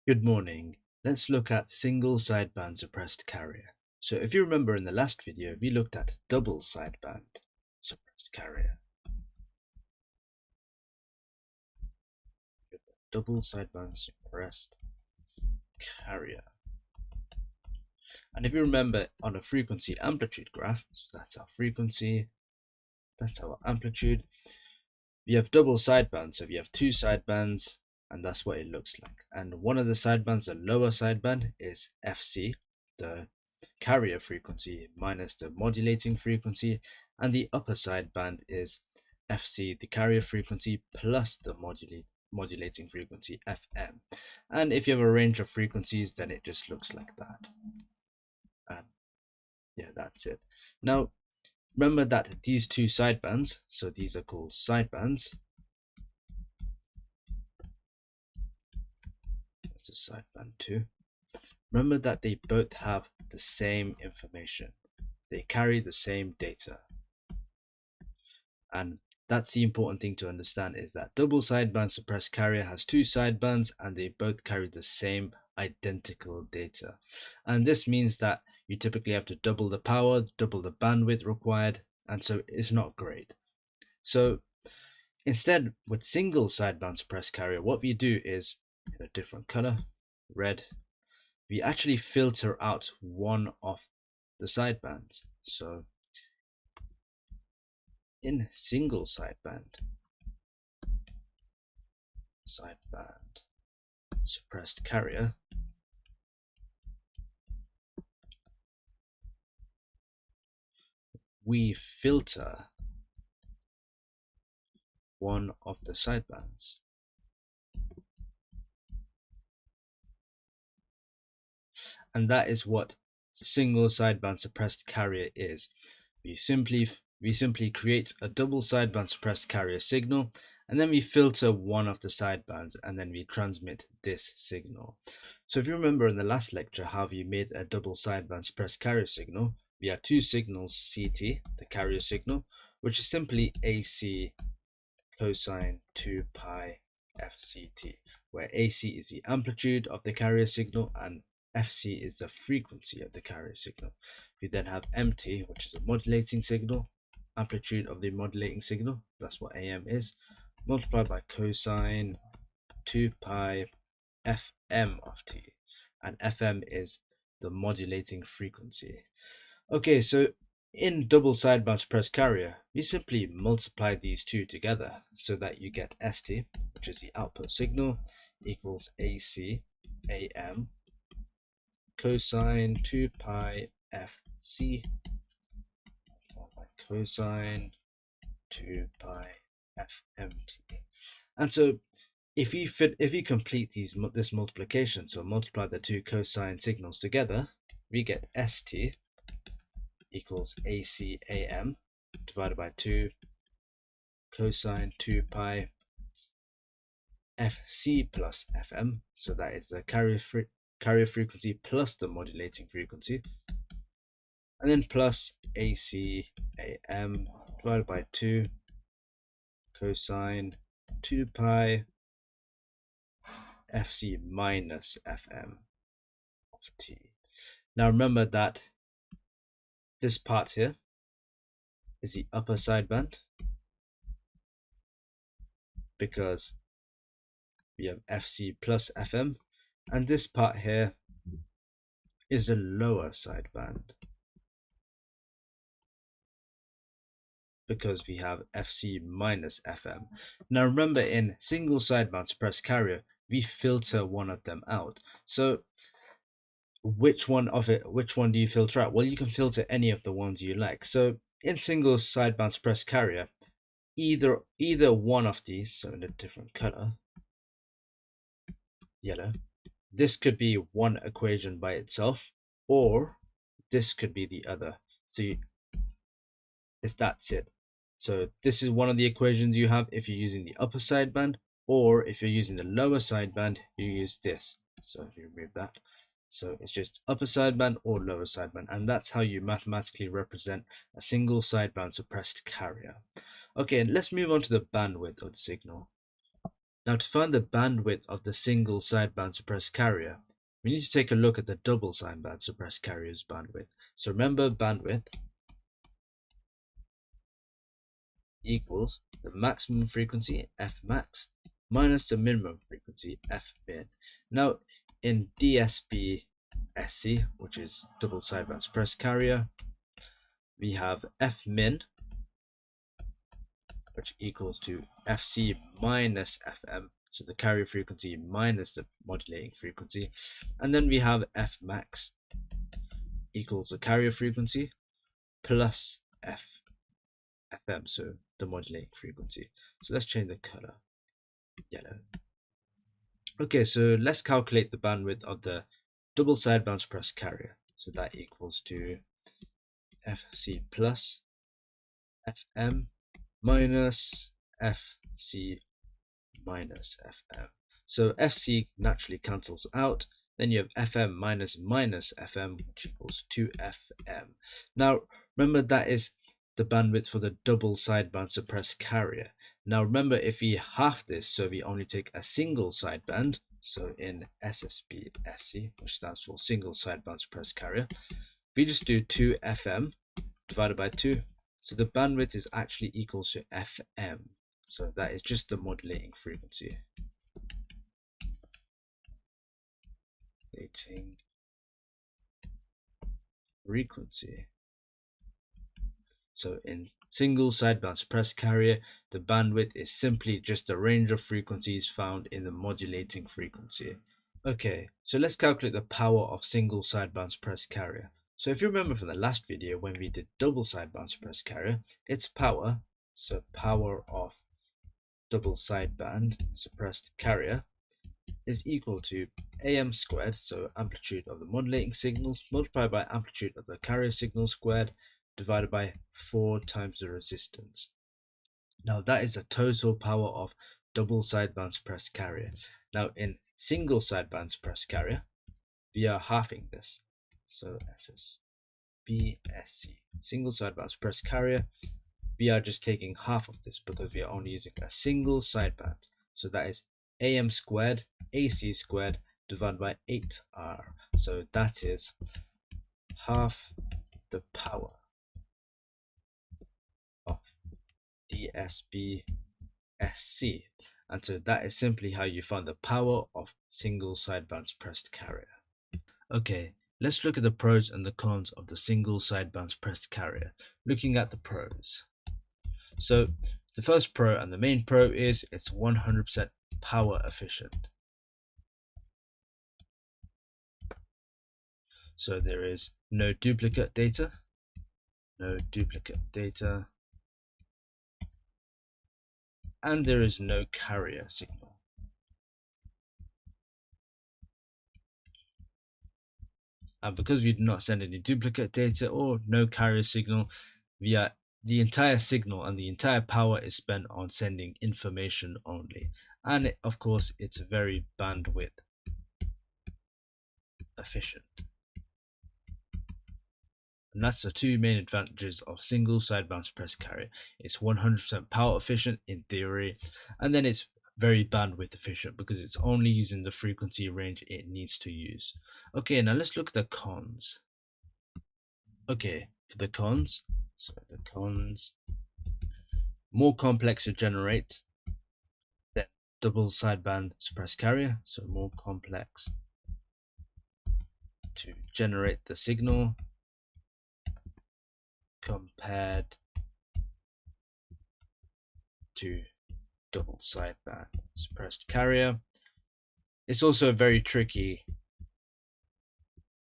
Good morning. Let's look at single sideband suppressed carrier. So if you remember in the last video, we looked at double sideband suppressed carrier. Double sideband suppressed carrier. And if you remember on a frequency amplitude graph, so that's our frequency, that's our amplitude, we have double sidebands. So we have two sidebands, and that's what it looks like. And one of the sidebands, the lower sideband, is FC, the carrier frequency minus the modulating frequency, and the upper sideband is FC, the carrier frequency plus the modulating frequency, FM. And if you have a range of frequencies, then it just looks like that. Yeah, that's it. Now remember that these two sidebands, so these are called sidebands. That's a sideband 2. Remember that they both have the same information. They carry the same data. And that's the important thing to understand, is that double sideband suppressed carrier has two sidebands and they both carry the same identical data. And this means that you typically have to double the power, double the bandwidth required, and so it's not great. So instead, with single sideband suppressed carrier, what we do is, in a different color, red, we actually filter out one of the sidebands. So in single sideband suppressed carrier, we filter one of the sidebands. And that is what single sideband suppressed carrier is. We simply create a double sideband suppressed carrier signal, and then we filter one of the sidebands, and then we transmit this signal. So if you remember in the last lecture how we made a double sideband suppressed carrier signal, we had two signals, CT, the carrier signal, which is simply AC cosine 2 pi FCT, where AC is the amplitude of the carrier signal and FC is the frequency of the carrier signal. We then have MT, which is a modulating signal, amplitude of the modulating signal, that's what AM is, multiplied by cosine 2 pi FM of T, and FM is the modulating frequency. Okay, so in double sideband suppressed carrier, we simply multiply these two together so that you get ST, which is the output signal, equals AC AM cosine 2 pi FC by cosine 2 pi FMT. And so if you complete this multiplication, so multiply the two cosine signals together, we get ST equals AC AM divided by 2 cosine 2 pi FC plus FM, so that is the carrier frequency plus the modulating frequency, and then plus AC AM divided by 2 cosine 2 pi FC minus FM of T. Now remember that this part here is the upper sideband because we have FC plus FM, and this part here is the lower sideband because we have FC minus FM. Now remember, in single sideband suppressed carrier, we filter one of them out. So which one do you filter out? Well, you can filter any of the ones you like. So in single sideband suppressed carrier, either one of these, so in a different color, yellow, this could be one equation by itself, or this could be the other. So that's it. So this is one of the equations you have if you're using the upper sideband, or if you're using the lower sideband, you use this. So if you remove that, so it's just upper sideband or lower sideband, and that's how you mathematically represent a single sideband suppressed carrier. Okay, let's move on to the bandwidth of the signal. Now to find the bandwidth of the single sideband suppressed carrier, we need to take a look at the double sideband suppressed carrier's bandwidth. So remember, bandwidth equals the maximum frequency, Fmax, minus the minimum frequency, Fmin. Now in DSB-SC, which is double sideband suppressed carrier, we have Fmin, which equals to Fc minus Fm, so the carrier frequency minus the modulating frequency, and then we have Fmax equals the carrier frequency plus Fm, so the modulating frequency. So let's change the color, yellow. Okay, so let's calculate the bandwidth of the double sideband suppressed carrier. So that equals to Fc plus Fm minus Fc minus Fm. So Fc naturally cancels out. Then you have Fm minus Fm, which equals 2Fm. Now remember, that is the bandwidth for the double sideband suppressed carrier. Now remember, if we half this, so we only take a single sideband, so in SSB-SC, which stands for single sideband suppressed carrier, we just do 2Fm divided by 2. So the bandwidth is actually equal to Fm. So that is just the modulating frequency. Modulating frequency. So in single sideband suppressed carrier, the bandwidth is simply just the range of frequencies found in the modulating frequency. Okay, so let's calculate the power of single sideband suppressed carrier. So if you remember from the last video when we did double sideband suppressed carrier, its power, so power of double sideband suppressed carrier, is equal to AM squared, so amplitude of the modulating signals, multiplied by amplitude of the carrier signal squared, divided by 4 times the resistance. Now that is the total power of double sideband suppressed carrier. Now in single sideband suppressed carrier, we are halving this. So SSB-SC, single sideband suppressed carrier, we are just taking half of this because we are only using a single sideband. So that is AM squared, AC squared, divided by 8R. So that is half the power of DSB-SC. And so that is simply how you find the power of single sideband suppressed carrier. Okay, let's look at the pros and the cons of the single sideband suppressed carrier. Looking at the pros. So the first pro and the main pro is it's 100% power efficient. So there is no duplicate data, and there is no carrier signal. And because we do not send any duplicate data or no carrier signal, the entire signal and the entire power is spent on sending information only. And of course, it's very bandwidth efficient. And that's the two main advantages of single sideband suppressed carrier. It's 100% power efficient in theory, and then it's very bandwidth efficient because it's only using the frequency range it needs to use. Okay, now let's look at the cons. Okay, for the cons, so the cons, more complex to generate than double sideband suppressed carrier, so more complex to generate the signal compared to double sideband suppressed carrier. It's also very tricky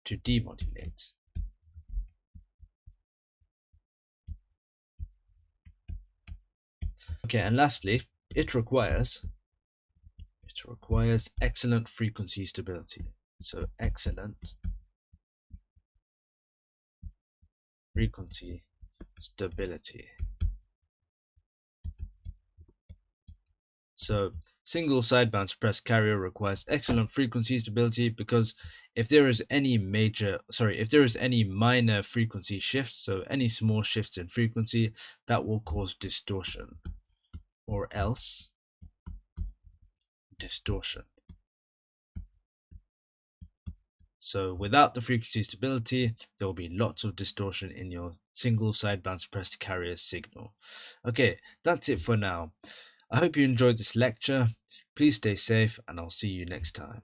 to demodulate. Okay, and lastly, it requires excellent frequency stability. So excellent frequency stability. So single sideband suppressed carrier requires excellent frequency stability because if there is any minor frequency shifts, so any small shifts in frequency, that will cause distortion, or else distortion. So without the frequency stability, there will be lots of distortion in your single sideband suppressed carrier signal. Okay, that's it for now. I hope you enjoyed this lecture. Please stay safe and I'll see you next time.